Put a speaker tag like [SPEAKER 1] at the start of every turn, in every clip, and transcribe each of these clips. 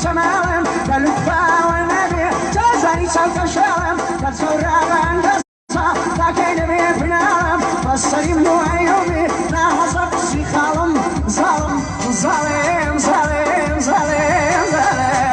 [SPEAKER 1] سماوم كالفا والنبي تزاني صوت شالم كالسورة واندسا لكن بيبنالم والسليم هو يومي لا حسب سيخالم ظالم ظالم ظالم ظالم ظالم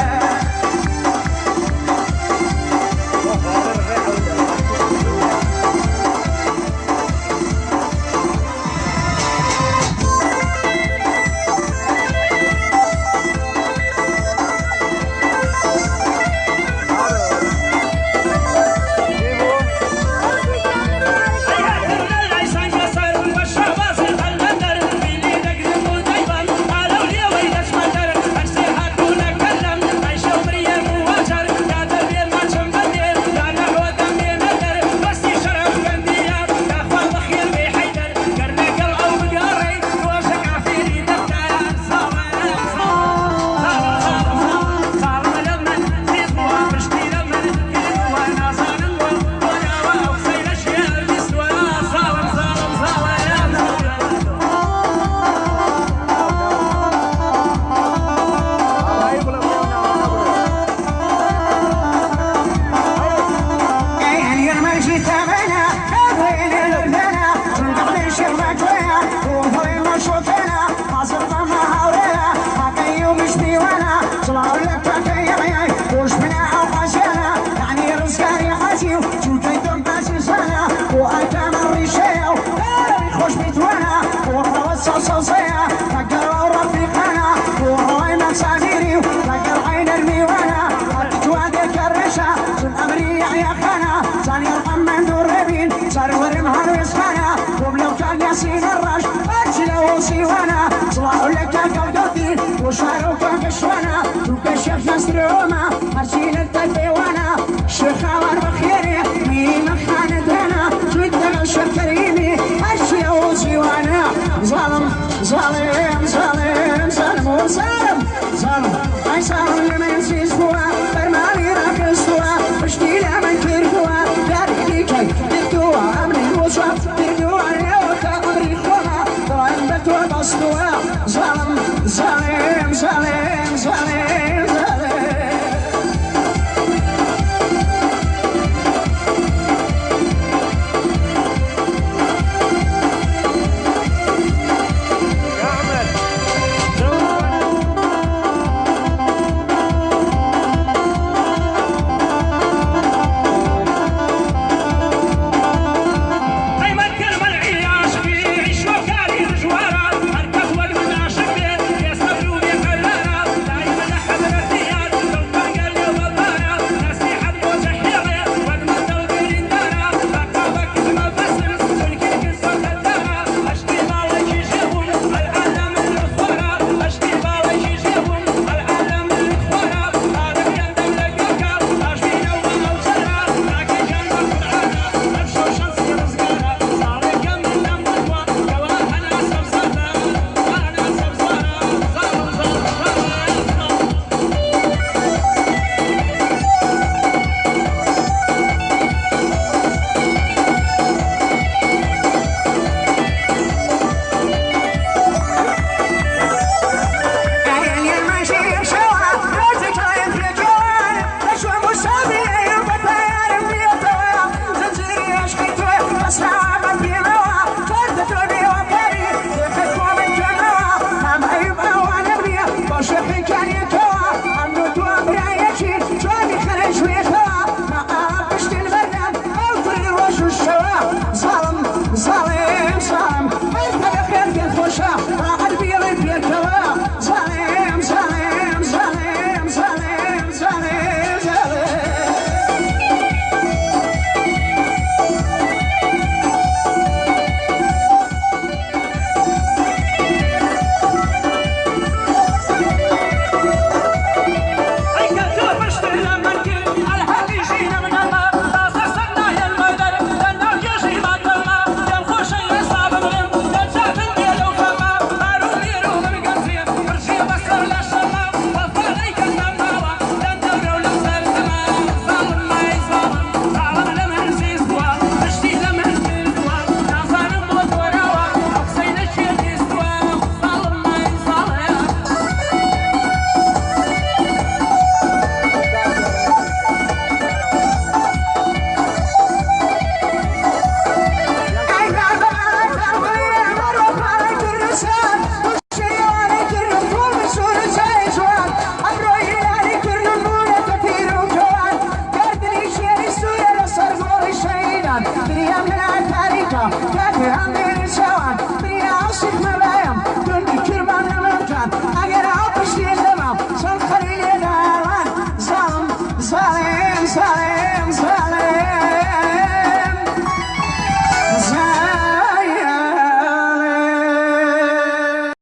[SPEAKER 1] صوصية فقروا رفيقنا وهوي مسافيري فقر عين الميوانا جوادك الرشا سن أمريع يا خانا ثاني يرقم من دور ربين صار ورمها ويسخانا وبلو كان ياسين الرش أجلو سيوانا صلاحوا لك قودوتي وشاروكا كشوانا وكشف نسروما هرشين التلفيوانا شيخاوان بخيري مين خاند هنا جدا شكريمي أجلو سيوانا ظالم ظالم ظالم ظالم وظالم ظالم أي ظالم لما ينسيس هو برمالي راكس هو بشتيلة من كير هو داري كي بدوا أمري وصف بدوا اليوكا أمري خوها ظالم بدوا بصدوا ظالم ظالم ظالم ظالم ظالم يا